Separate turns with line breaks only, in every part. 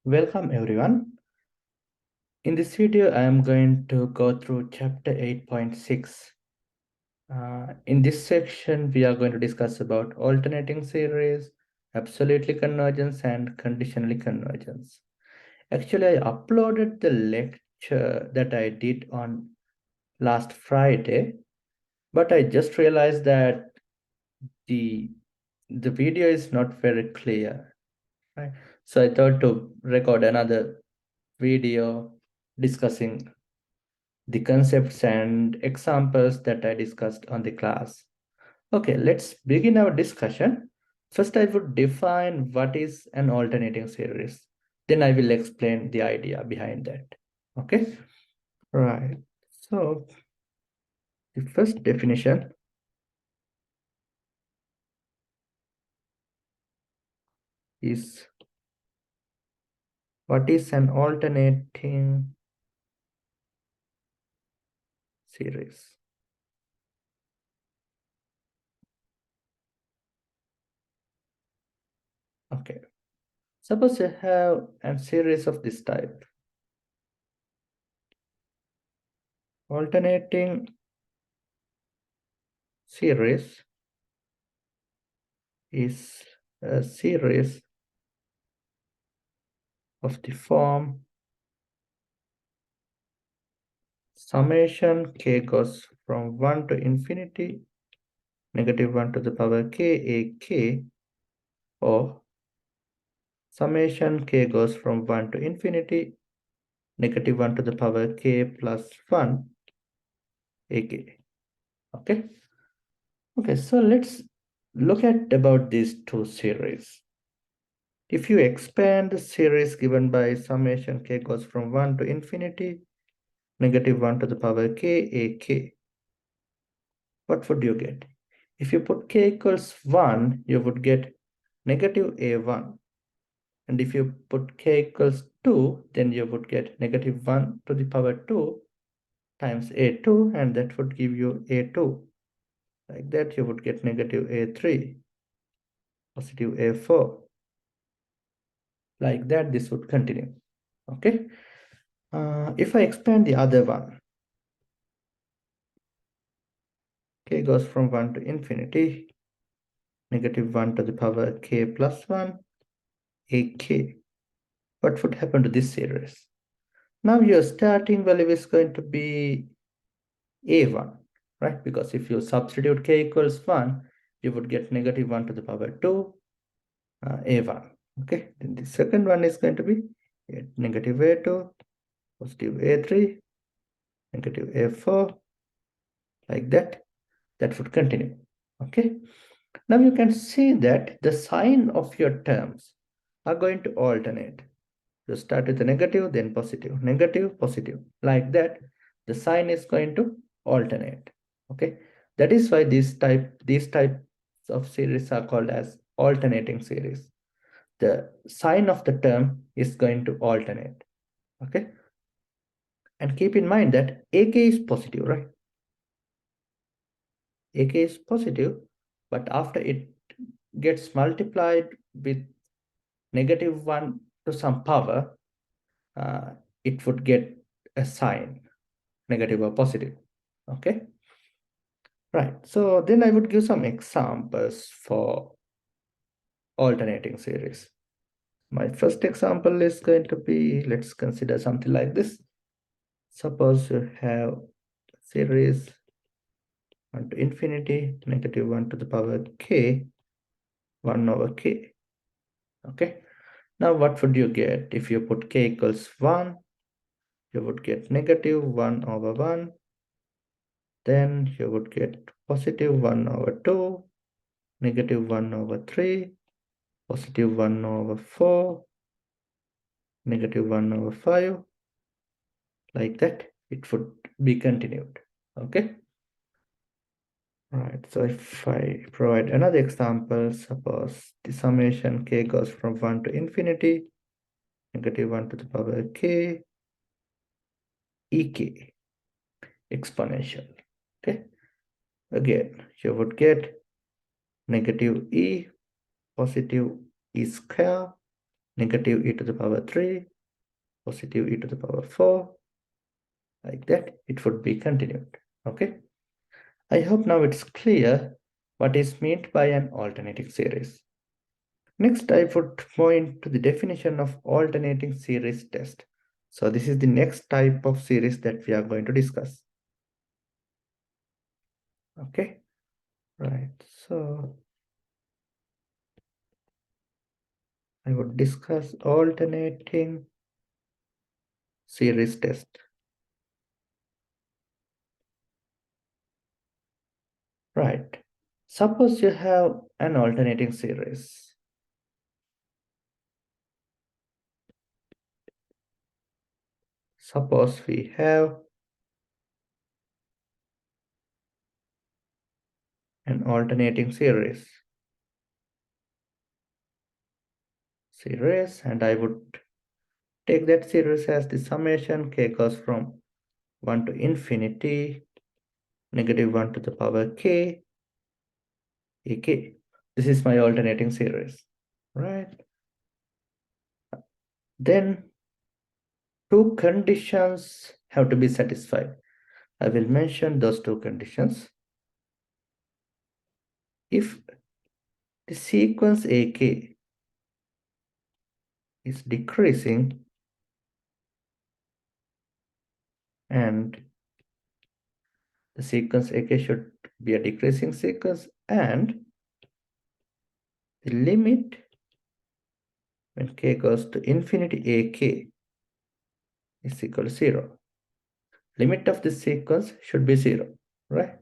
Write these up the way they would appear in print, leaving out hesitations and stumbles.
Welcome everyone. In this video, I am going to go through chapter 8.6. In this section, we are going to discuss about alternating series, absolutely convergence, and conditionally convergence. Actually, I uploaded the lecture that I did on last Friday, but I just realized that the video is not very clear, right? So I thought to record another video discussing the concepts and examples that I discussed on the class. Okay, let's begin our discussion. First, I would define what is an alternating series. Then I will explain the idea behind that. Okay, right. So the first definition is what is an alternating series. Okay, suppose you have a series of this type. Alternating series is a series of the form summation k goes from 1 to infinity, negative 1 to the power k a k, or summation k goes from 1 to infinity, negative 1 to the power k plus 1 a k. Okay. Okay, so let's look at about these two series. If you expand the series given by summation k goes from 1 to infinity, negative 1 to the power k a k, what would you get? If you put k equals 1, you would get negative a1. And if you put k equals 2, then you would get negative 1 to the power 2 times a2, and that would give you a2. Like that, you would get negative a3, positive a4. Like that, this would continue. Okay. If I expand the other one, k goes from 1 to infinity, negative 1 to the power k plus 1, ak. What would happen to this series? Now your starting value is going to be a1, right? Because if you substitute k equals 1, you would get negative 1 to the power 2, a1. Okay, then the second one is going to be negative a2, positive a3, negative a4, like that. That would continue. Okay, now you can see that the sign of your terms are going to alternate. You start with the negative, then positive, negative, positive. Like that, the sign is going to alternate. Okay, that is why these types of series are called as alternating series. The sign of the term is going to alternate. Okay, and keep in mind that AK is positive, right? AK is positive, but after it gets multiplied with negative 1 to some power, it would get a sign, negative or positive. Okay, right. So then I would give some examples for alternating series. My first example is going to be, let's consider something like this. Suppose you have series 1 to infinity, negative 1 to the power k, 1 over k. Okay. Now what would you get? If you put k equals 1, you would get negative 1 over 1. Then you would get positive 1 over 2, negative 1 over 3, positive 1 over 4, negative 1 over 5. Like that, it would be continued. Okay. Right. So if I provide another example, suppose the summation k goes from 1 to infinity, negative 1 to the power k, ek, exponential. Okay. Again, you would get negative e, positive e square, negative e to the power 3, positive e to the power 4, like that. It would be continued. Okay. I hope now it's clear what is meant by an alternating series. Next, I would point to the definition of alternating series test. So this is the next type of series that we are going to discuss. Okay, right. So I would discuss alternating series test. Right. Suppose you have an alternating series. Suppose we have an alternating series. And I would take that series as the summation k goes from 1 to infinity, negative 1 to the power k, ak. This is my alternating series, right? Then two conditions have to be satisfied. I will mention those two conditions. If the sequence ak is decreasing and the sequence ak should be a decreasing sequence, and the limit when k goes to infinity ak is equal to 0. Limit of this sequence should be 0, right?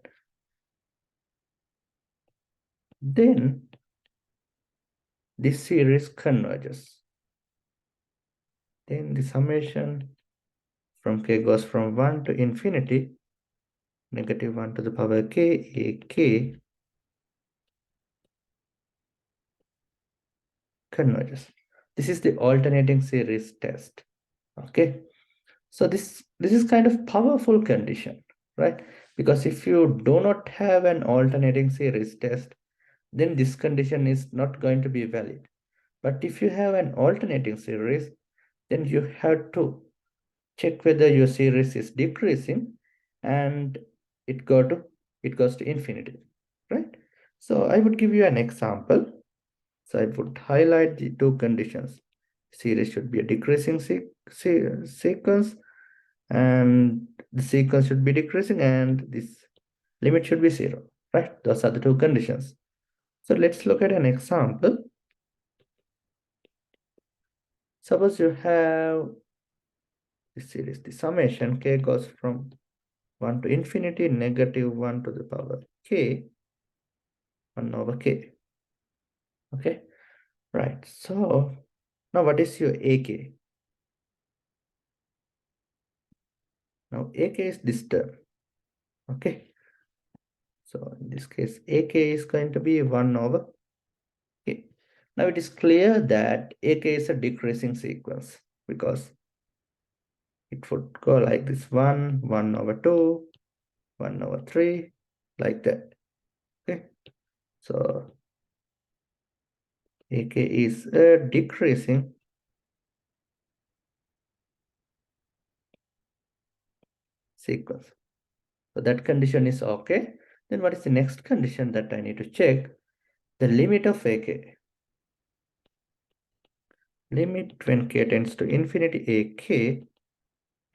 Then this series converges. Then the summation from k goes from 1 to infinity, negative 1 to the power k, ak converges. This is the alternating series test. Okay, so this is kind of powerful condition, right? Because if you do not have an alternating series test, then this condition is not going to be valid. But if you have an alternating series, then you have to check whether your series is decreasing and it goes to infinity, right? So I would give you an example. So I would highlight the two conditions. Series should be a decreasing sequence, and the sequence should be decreasing, and this limit should be 0, right? Those are the two conditions. So let's look at an example. Suppose you have the series, the summation k goes from 1 to infinity, negative 1 to the power k, 1 over k. Okay, right. So now what is your ak? Now ak is this term. Okay, so in this case, ak is going to be 1 over k. Now it is clear that ak is a decreasing sequence because it would go like this: 1, 1 over 2, 1 over 3, like that. Okay, so ak is a decreasing sequence. So that condition is okay. Then what is the next condition that I need to check? The limit of ak. Limit when k tends to infinity ak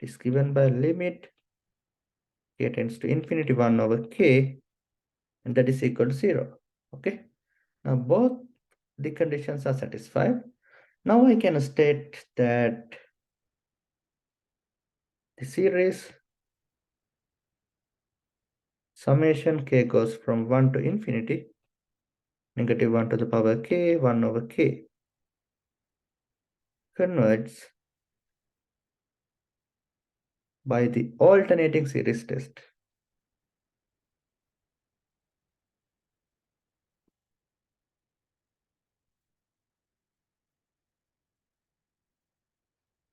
is given by limit k tends to infinity 1 over k, and that is equal to 0. Okay. Now both the conditions are satisfied. Now I can state that the series summation k goes from 1 to infinity, negative 1 to the power k, 1 over k, converges by the alternating series test.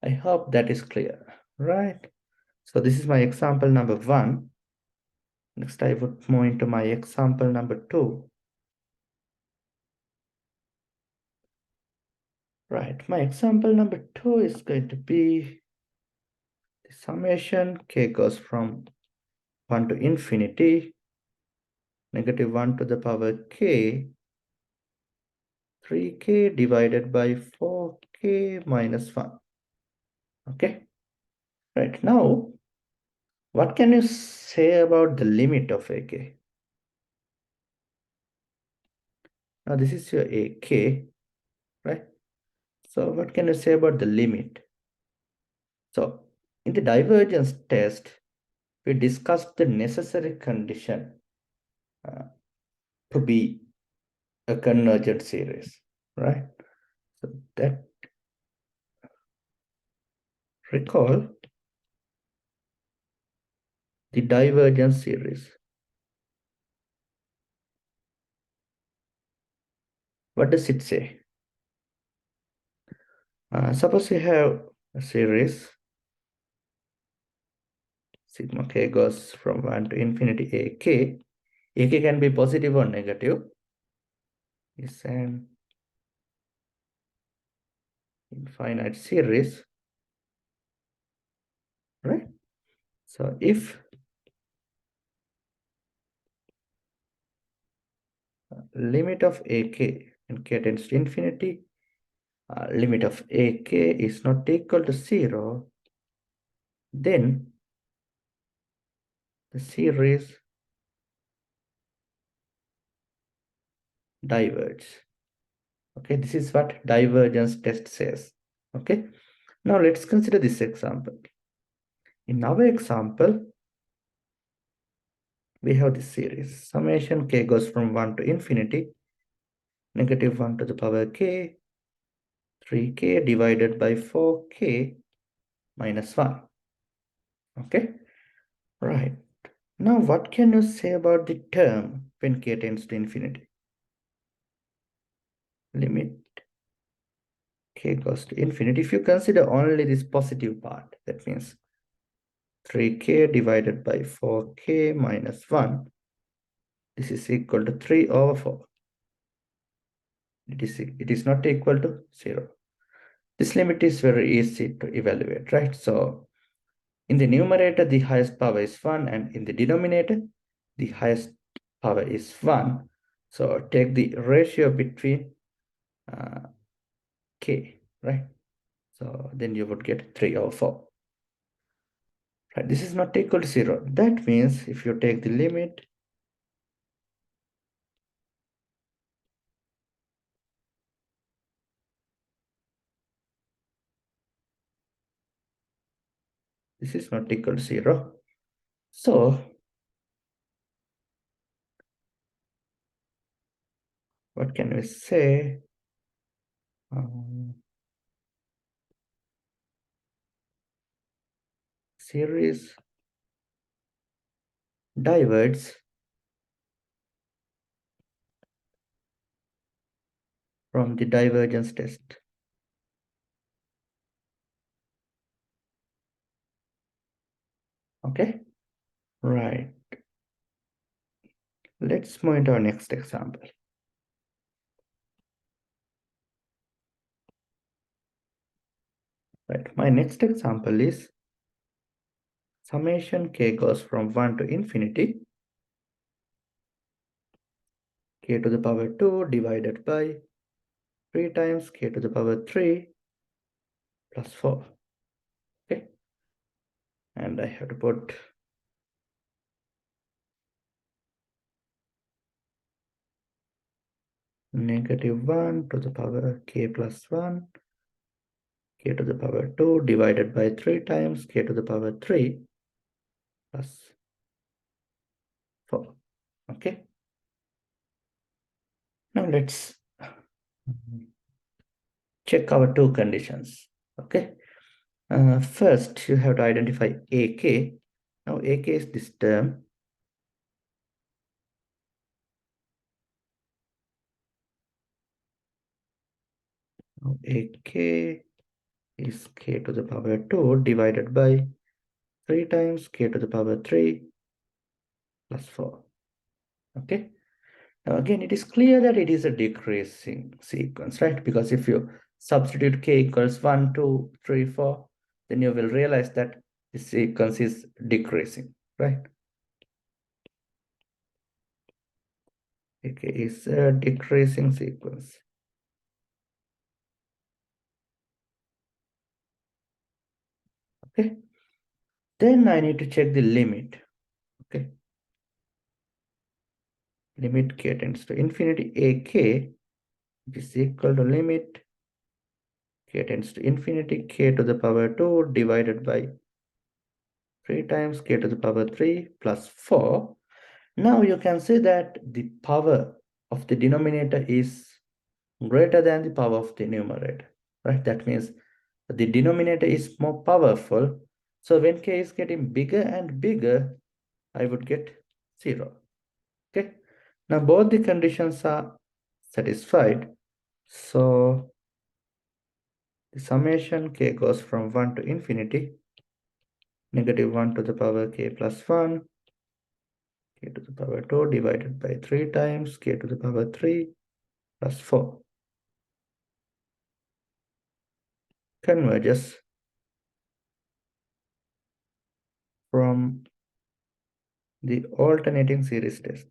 I hope that is clear, right? So this is my example number 1. Next, I would move into my example number 2. Right, my example number 2 is going to be the summation k goes from 1 to infinity, negative 1 to the power k, 3k divided by 4k minus 1. Okay, right, now what can you say about the limit of ak? Now this is your ak, right? So what can you say about the limit? So in the divergence test, we discussed the necessary condition uh, to be a convergent series, right? So that, recall the divergence series. What does it say? Suppose you have a series, sigma k goes from 1 to infinity ak. Ak can be positive or negative. It's an infinite series, right? So if limit of ak and k tends to infinity, limit of ak is not equal to 0, then the series diverges. Okay, this is what divergence test says. Okay, now let's consider this example. In our example, we have this series. Summation k goes from 1 to infinity, negative 1 to the power k, 3k divided by 4k minus 1. Okay, right. Now what can you say about the term when k tends to infinity? Limit k goes to infinity. If you consider only this positive part, that means 3k divided by 4k minus 1, this is equal to 3 over 4. It is not equal to 0. This limit is very easy to evaluate, right? So in the numerator, the highest power is 1, and in the denominator, the highest power is 1. So take the ratio between k, right? So then you would get 3 over 4. Right? This is not equal to 0. That means if you take the limit, this is not equal to 0. So what can we say? Series diverges from the divergence test. Okay, right. Let's move into our next example. Right, my next example is summation k goes from 1 to infinity, k to the power 2 divided by 3 times k to the power 3 plus 4. Okay, and I have to put negative 1 to the power k plus 1, k to the power 2 divided by 3 times k to the power 3 plus 4. Okay, now let's check our two conditions. Okay, first you have to identify ak. Now ak is this term. Now ak is k to the power 2 divided by 3 times k to the power 3 plus 4. Okay, Now again, it is clear that it is a decreasing sequence, right? Because if you substitute k equals 1, 2, 3, 4, then you will realize that the sequence is decreasing, right? Okay, it's a decreasing sequence. Okay, then I need to check the limit. Okay, limit k tends to infinity ak is equal to limit k tends to infinity k to the power 2 divided by 3 times k to the power 3 plus 4. Now you can say that the power of the denominator is greater than the power of the numerator, right? That means the denominator is more powerful. So when k is getting bigger and bigger, I would get 0. Okay. Now both the conditions are satisfied. So the summation k goes from 1 to infinity, negative 1 to the power k plus 1, k to the power 2 divided by 3 times k to the power 3 plus 4. Converges from the alternating series test.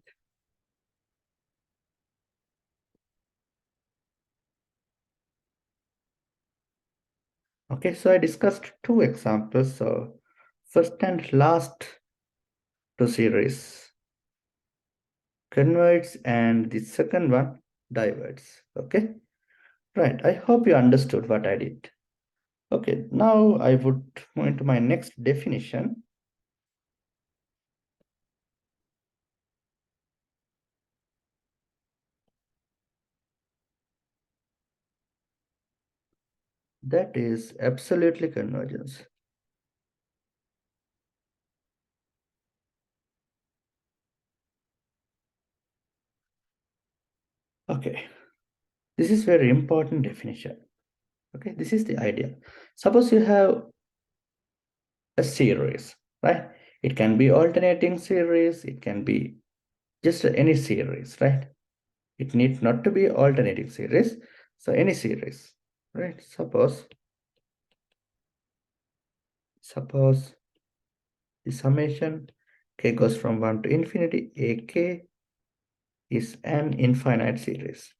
Okay, so I discussed two examples. So first and last two series converge and the second one diverges. Okay, right. I hope you understood what I did. Okay, now I would move into my next definition. That is absolutely convergence. Okay, this is very important definition. Okay, this is the idea. Suppose you have a series, right? It can be alternating series, it can be just any series, right? It needs not to be alternating series. So any series, right? Suppose the summation k goes from 1 to infinity, ak is an infinite series.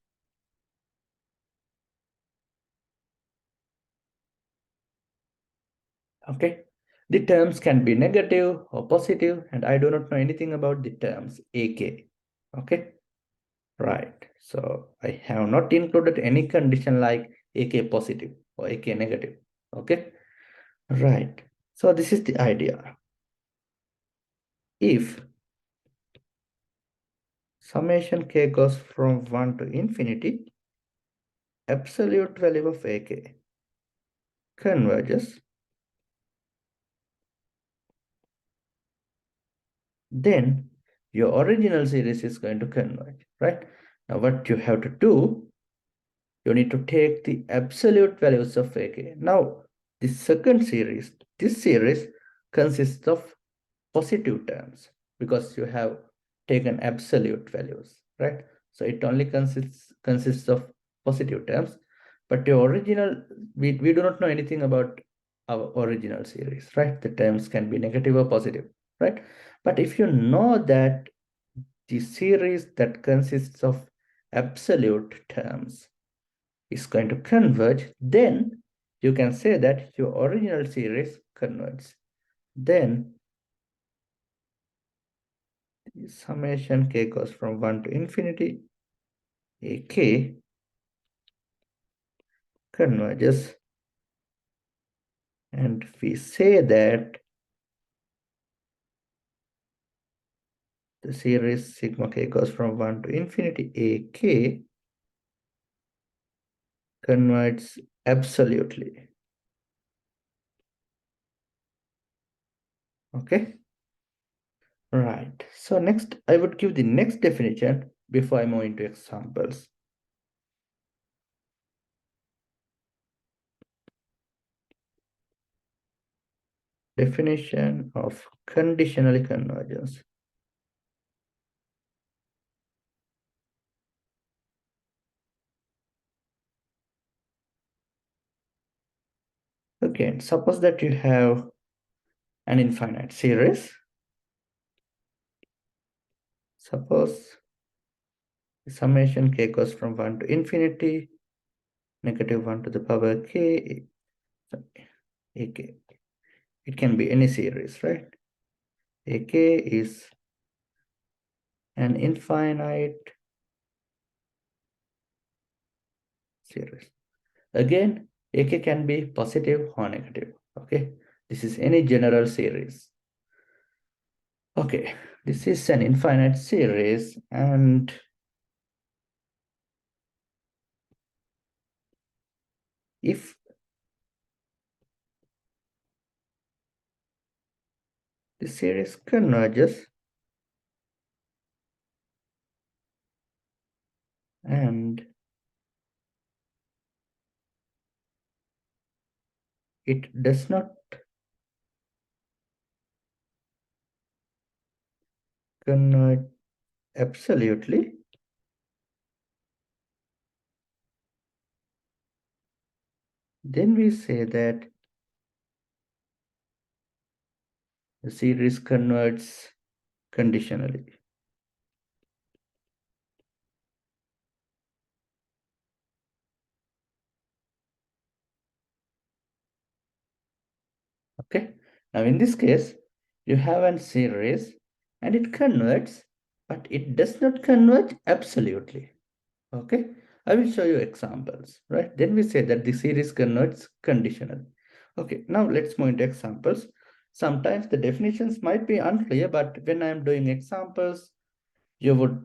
Okay, the terms can be negative or positive, and I do not know anything about the terms ak. Okay, right. So I have not included any condition like ak positive or ak negative. Okay, right. So this is the idea. If summation k goes from 1 to infinity, absolute value of ak converges, then your original series is going to converge, right? Now what you have to do, you need to take the absolute values of ak. Now the second series, this series consists of positive terms because you have taken absolute values, right? So it only consists of positive terms, but your original, we do not know anything about our original series, right? The terms can be negative or positive, right? But if you know that the series that consists of absolute terms is going to converge, then you can say that your original series converges. Then summation k goes from 1 to infinity, ak converges, and we say that the series sigma k goes from 1 to infinity, ak converges absolutely. Okay, right. So next, I would give the next definition before I move into examples. Definition of conditionally convergence. Again, suppose that you have an infinite series. Suppose the summation k goes from 1 to infinity, negative 1 to the power k, ak. It can be any series, right? Ak is an infinite series. Again, AK can be positive or negative. Okay, this is any general series. Okay, this is an infinite series, and if the series converges and it does not converge absolutely, then we say that the series converges conditionally. Okay, now in this case, you have a series and it converges, but it does not converge absolutely. Okay, I will show you examples, right? Then we say that the series converges conditionally. Okay, now let's move into examples. Sometimes the definitions might be unclear, but when I'm doing examples, you would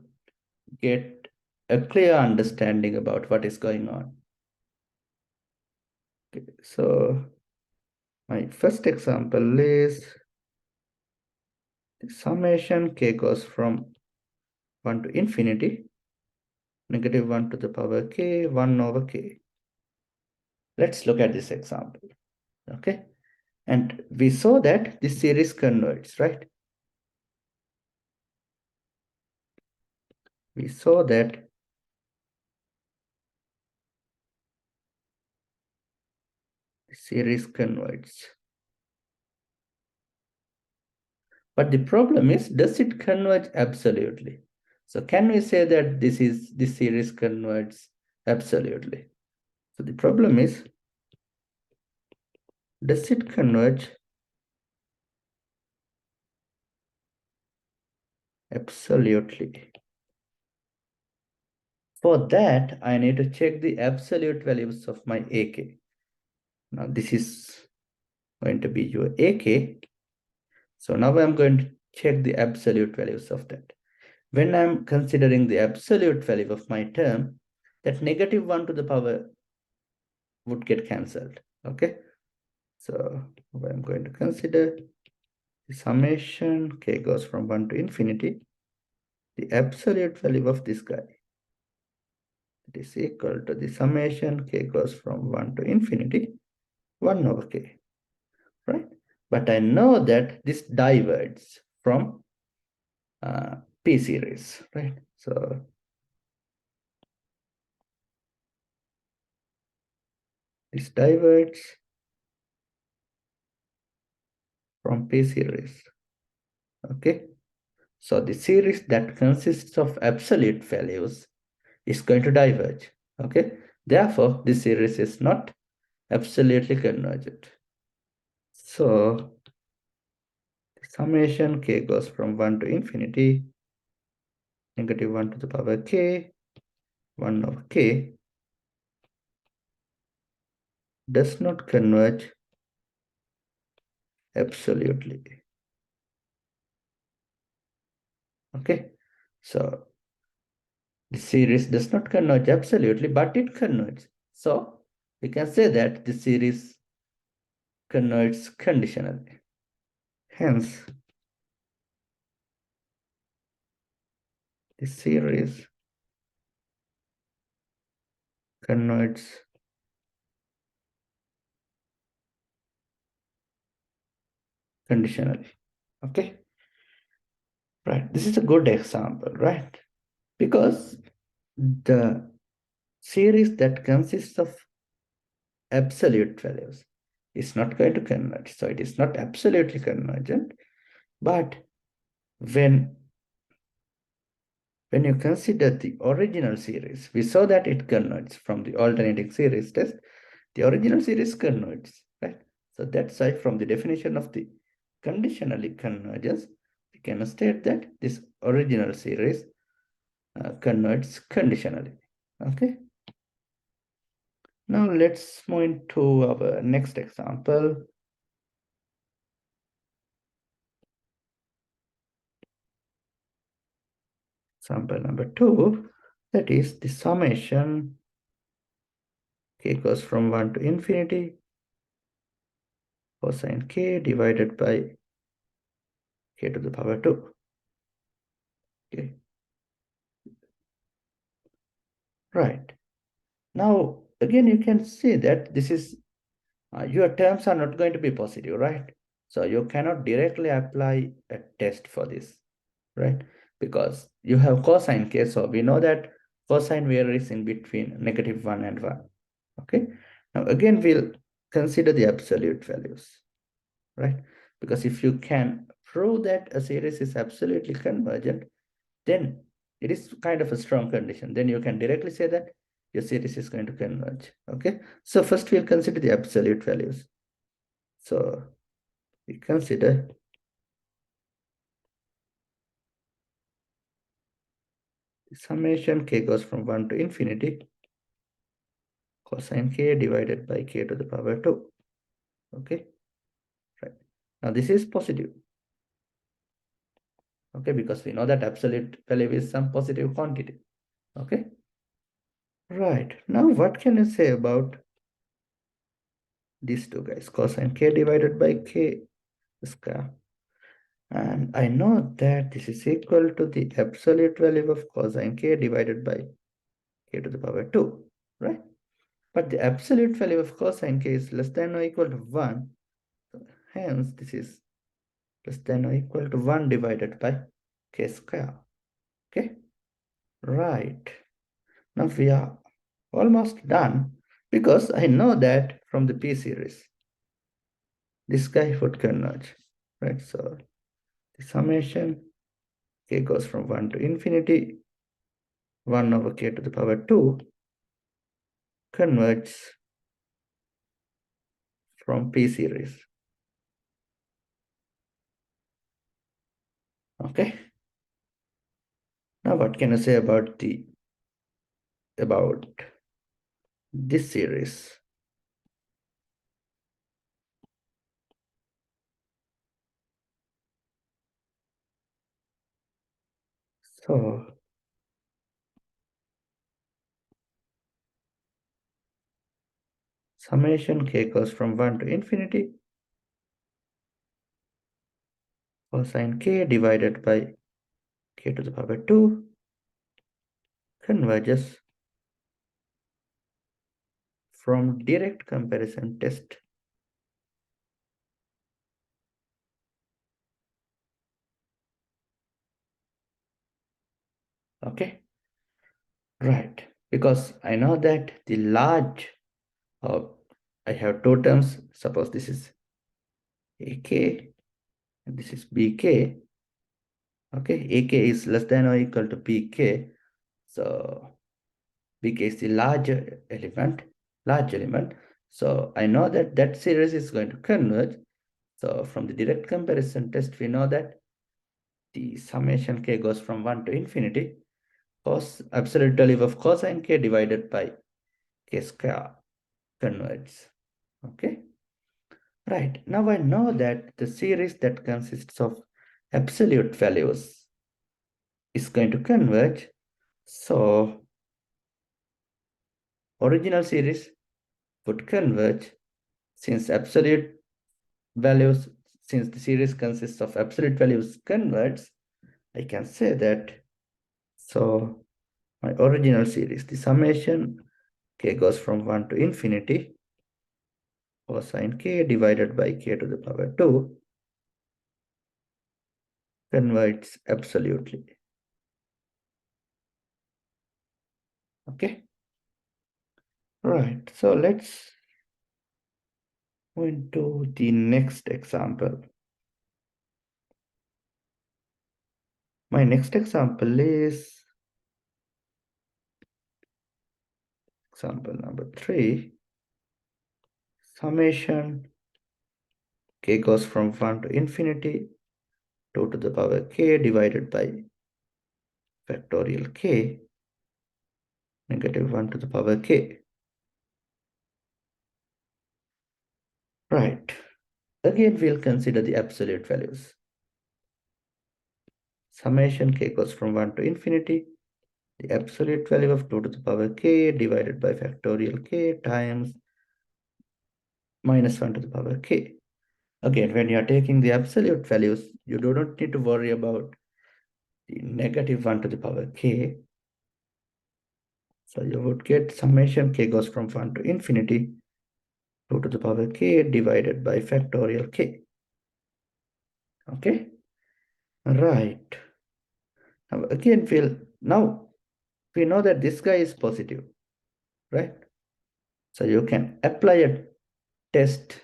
get a clear understanding about what is going on. Okay, so my first example is the summation k goes from 1 to infinity, negative 1 to the power k, 1 over k. Let's look at this example. Okay, and we saw that this series converges, right? We saw that the series converges. But the problem is, does it converge absolutely? So can we say that this series converges absolutely? So the problem is, does it converge absolutely? For that, I need to check the absolute values of my AK. Now this is going to be your AK. So now I'm going to check the absolute values of that. When I'm considering the absolute value of my term, that negative 1 to the power would get cancelled. Okay. So I'm going to consider the summation k goes from 1 to infinity. The absolute value of this guy, it is equal to the summation k goes from 1 to infinity, 1 over k, right? But I know that this diverges from P series, right? So this diverges from P series, okay? So the series that consists of absolute values is going to diverge, okay? Therefore, this series is not absolutely convergent. So summation k goes from 1 to infinity, negative 1 to the power k, 1 over k, does not converge absolutely. Okay, so the series does not converge absolutely, but it converges. So we can say that the series converges conditionally. Hence, the series converges conditionally. Okay, right. This is a good example, right? Because the series that consists of absolute values It's not going to converge. So it is not absolutely convergent. But when you consider the original series, we saw that it converges from the alternating series test. The original series converges, right? So that's why from the definition of the conditionally convergence, we can state that this original series converges conditionally. Okay. Now let's move into our next example. Example number 2, that is the summation k goes from 1 to infinity cosine k divided by k to the power 2. Okay. Right. Now, again, you can see that this is, your terms are not going to be positive, right? So you cannot directly apply a test for this, right? Because you have cosine k, so we know that cosine varies in between -1 and 1. Okay. Now, again, we'll consider the absolute values, right? Because if you can prove that a series is absolutely convergent, then it is kind of a strong condition. Then you can directly say that your series is going to converge. Okay. So first we'll consider the absolute values. So we consider the summation k goes from 1 to infinity cosine k divided by k to the power 2. Okay. Right. Now this is positive. Okay, because we know that absolute value is some positive quantity. Okay. Right. Now what can you say about these two guys? Cosine k divided by k square. And I know that this is equal to the absolute value of cosine k divided by k to the power 2, right? But the absolute value of cosine k is less than or equal to 1. So hence, this is less than or equal to 1 divided by k square. Okay? Right. Now we are almost done because I know that from the P series, this guy would converge, right? So the summation k goes from 1 to infinity, 1 over k to the power 2 converges from P series. Okay. Now what can I say about this series? So summation k goes from 1 to infinity cosine k divided by k to the power 2 converges from direct comparison test. Okay. Right. Because I know that the large, I have two terms. Suppose this is AK and this is BK. Okay. AK is less than or equal to BK. So BK is the large element. So I know that that series is going to converge. So from the direct comparison test, we know that the summation k goes from 1 to infinity cos absolute value of cosine k divided by k square converges. Okay. Right. Now I know that the series that consists of absolute values is going to converge. So original series would converge since since the series consists of absolute values converge, I can say that. So my original series, the summation k goes from 1 to infinity cosine k divided by k to the power 2 converges absolutely. Okay. Right. So let's Moving to the next example. My next example is example number 3. Summation k goes from 1 to infinity, 2 to the power k divided by factorial k, negative 1 to the power k. Right. Again, we'll consider the absolute values. Summation k goes from 1 to infinity, the absolute value of 2 to the power k divided by factorial k times minus 1 to the power k. Again, when you are taking the absolute values, you do not need to worry about the negative 1 to the power k. So you would get summation k goes from 1 to infinity, 2 to the power k divided by factorial k. Okay? Right. Now again, we know that this guy is positive, right? So you can apply a test,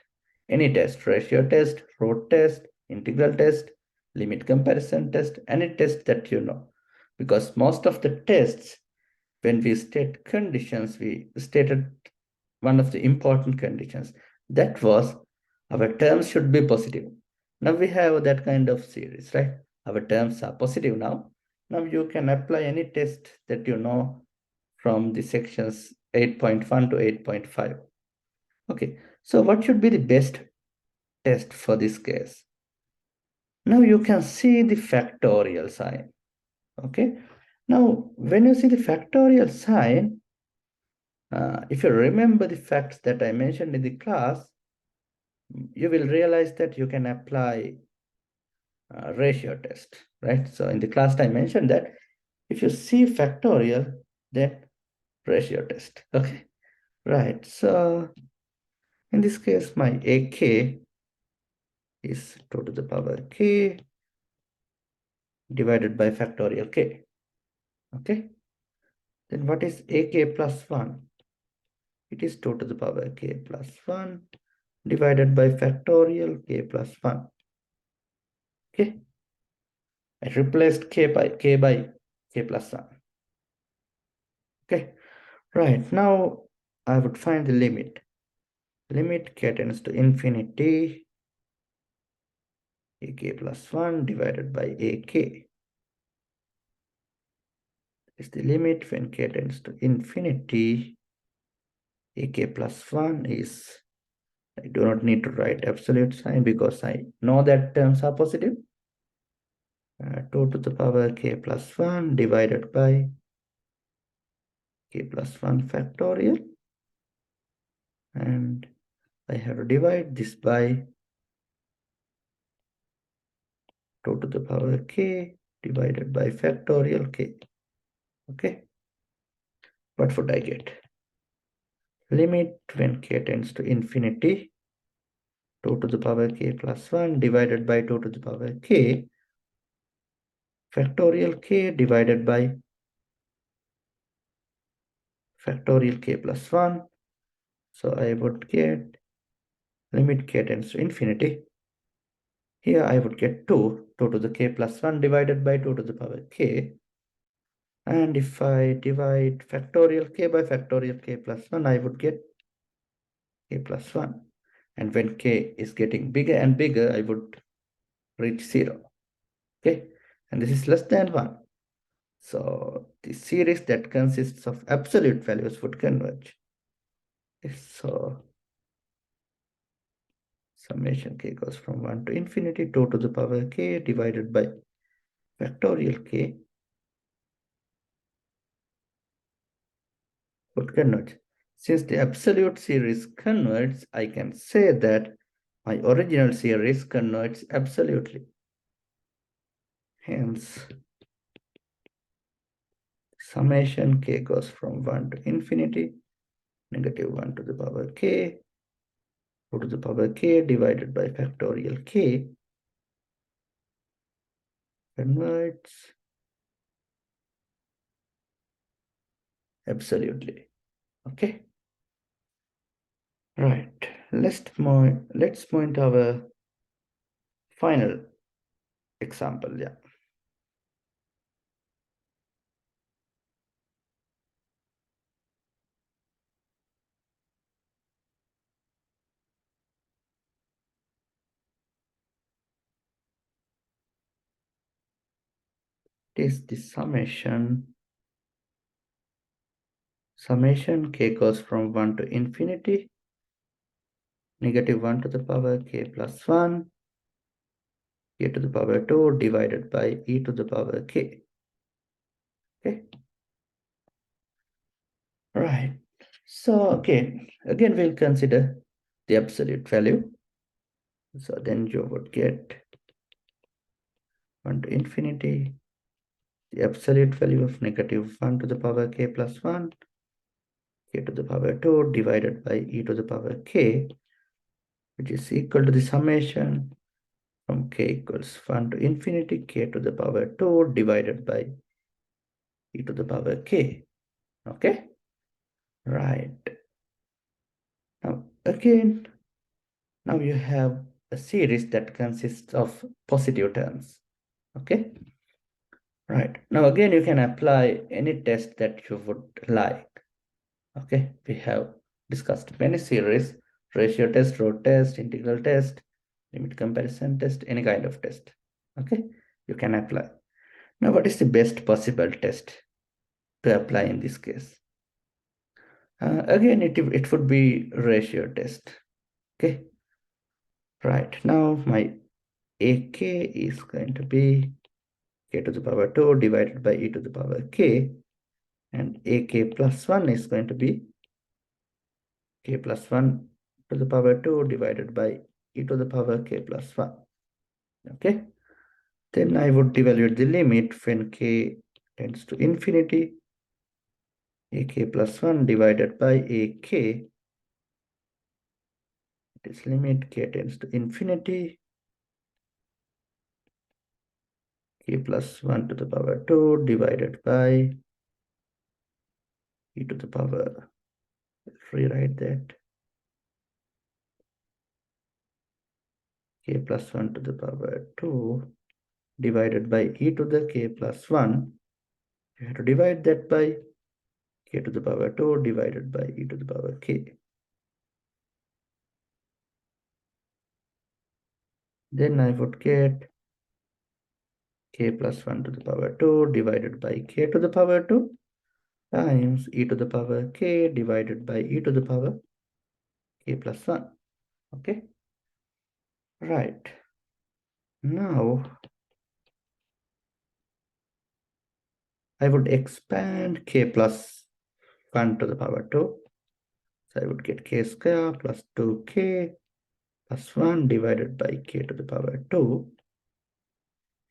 any test, ratio test, root test, integral test, limit comparison test, any test that you know. Because most of the tests, when we state conditions, we stated one of the important conditions. That was our terms should be positive. Now we have that kind of series, right? Our terms are positive now. Now you can apply any test that you know from the sections 8.1 to 8.5. Okay, so what should be the best test for this case? Now you can see the factorial sign. Okay, now when you see the factorial sign, if you remember the facts that I mentioned in the class, you will realize that you can apply ratio test, right? So in the class I mentioned that if you see factorial, then ratio test. Okay, right. So in this case, my AK is 2 to the power k divided by factorial k. Okay, then what is AK plus 1? It is 2 to the power k plus 1 divided by factorial k plus 1. Okay, I replaced k by k plus 1. Okay, right. Now I would find the limit. Limit k tends to infinity, ak plus 1 divided by ak. Is the limit when k tends to infinity, ak plus 1 is, I do not need to write absolute sign because I know that terms are positive. 2 to the power k plus 1 divided by k plus 1 factorial. And I have to divide this by 2 to the power k divided by factorial k. Okay. What would I get? Limit when k tends to infinity, 2 to the power k plus 1 divided by 2 to the power k factorial k divided by factorial k plus 1. So I would get limit k tends to infinity. Here I would get 2 to the k plus 1 divided by 2 to the power k. And if I divide factorial k by factorial k plus 1, I would get k plus 1. And when k is getting bigger and bigger, I would reach 0. Okay, and this is less than 1. So the series that consists of absolute values would converge. So summation k goes from 1 to infinity, 2 to the power k divided by factorial k would converge. Since the absolute series converges, I can say that my original series converges absolutely. Hence, summation k goes from 1 to infinity, negative 1 to the power k, 2 to the power k divided by factorial k converges absolutely. Okay. Right. let's point our final example. Yeah. It is the summation k goes from 1 to infinity, negative 1 to the power k plus 1, k to the power 2 divided by e to the power k. Okay. Right. So again we'll consider the absolute value. So then you would get 1 to infinity, the absolute value of negative 1 to the power k plus 1, k to the power 2 divided by e to the power k, which is equal to the summation from k equals 1 to infinity, k to the power 2 divided by e to the power k. Okay? Right. Now, again, now you have a series that consists of positive terms. Okay? Right. Now, again, you can apply any test that you would like. Okay? We have discussed many series, ratio test, root test, integral test, limit comparison test, any kind of test. Okay? You can apply. Now, what is the best possible test to apply in this case? Again, it would be ratio test. Okay? Right. Now, my AK is going to be k to the power 2 divided by e to the power k, and AK plus 1 is going to be k plus 1 to the power 2 divided by e to the power k plus 1. Okay? Then I would evaluate the limit when k tends to infinity, AK plus 1 divided by AK. It is limit k tends to infinity, k plus 1 to the power 2 divided by e to the power, rewrite that, k plus 1 to the power 2 divided by e to the k plus 1. You have to divide that by k to the power 2 divided by e to the power k. Then I would get k plus 1 to the power 2 divided by k to the power 2 times e to the power k divided by e to the power k plus 1. Okay? Right. Now, I would expand k plus 1 to the power 2. So I would get k square plus 2k plus 1 divided by k to the power 2.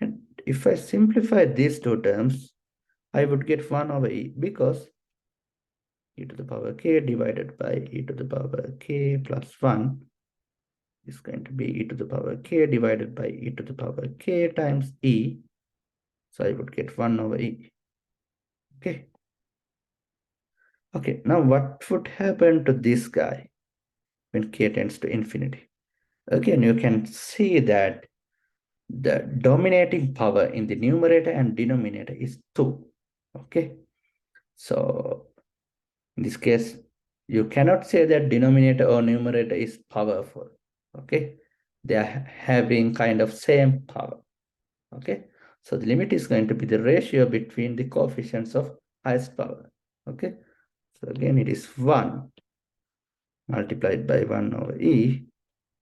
And if I simplify these two terms, I would get 1 over e, because e to the power k divided by e to the power k plus 1 is going to be e to the power k divided by e to the power k times e. So I would get 1 over e. Okay. Okay, now what would happen to this guy when k tends to infinity? Again, you can see that the dominating power in the numerator and denominator is 2. Okay. So in this case, you cannot say that denominator or numerator is powerful. Okay. They are having kind of same power. Okay. So the limit is going to be the ratio between the coefficients of highest power. Okay. So again, it is 1 multiplied by 1 over e,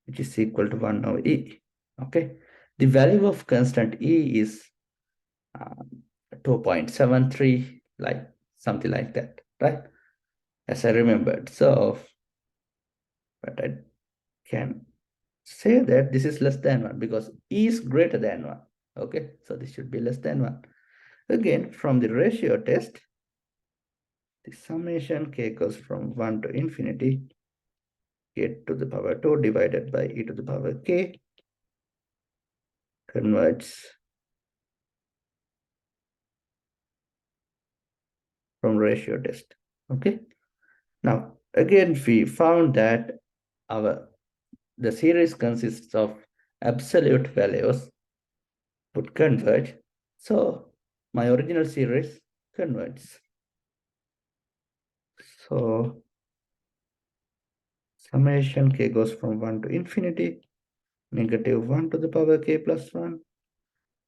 which is equal to 1 over e. Okay. The value of constant e is 2.73, like something like that, right? As I remembered. So, but I can say that this is less than 1 because e is greater than 1. Okay, so this should be less than 1. Again, from the ratio test, the summation k goes from 1 to infinity, k to the power 2 divided by e to the power k converges from ratio test. Okay. Now, again, we found that the series consists of absolute values would converge. So my original series converges. So summation k goes from 1 to infinity, negative 1 to the power k plus 1,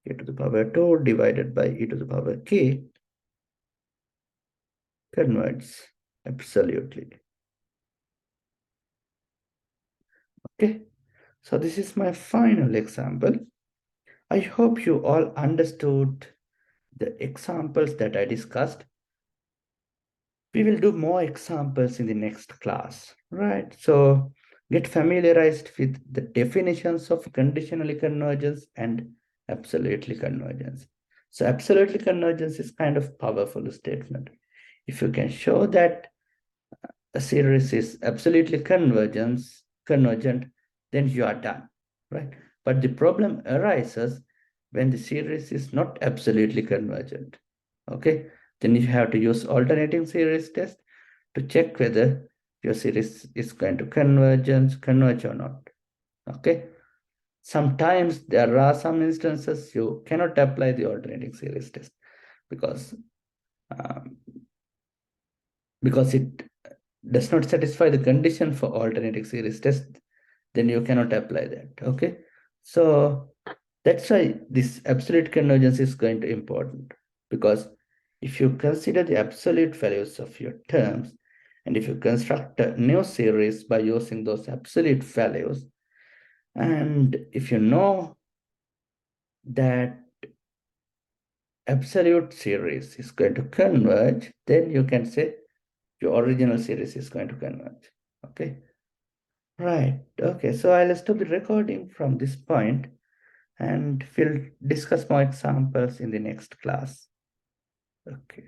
k to the power 2 divided by e to the power k converges absolutely. Okay, so this is my final example. I hope you all understood the examples that I discussed. We will do more examples in the next class, right? So get familiarized with the definitions of conditionally convergence and absolutely convergence. So absolutely convergence is kind of powerful statement. If you can show that a series is absolutely convergent, then you are done, right? But the problem arises when the series is not absolutely convergent, okay? Then you have to use alternating series test to check whether your series is going to converge or not, okay? Sometimes there are some instances you cannot apply the alternating series test because um, it does not satisfy the condition for alternating series test, then you cannot apply that, okay? So that's why this absolute convergence is going to important, because if you consider the absolute values of your terms, and if you construct a new series by using those absolute values, and if you know that absolute series is going to converge, then you can say your original series is going to converge, okay? Right. Okay. So I'll stop the recording from this point and we'll discuss more examples in the next class. Okay.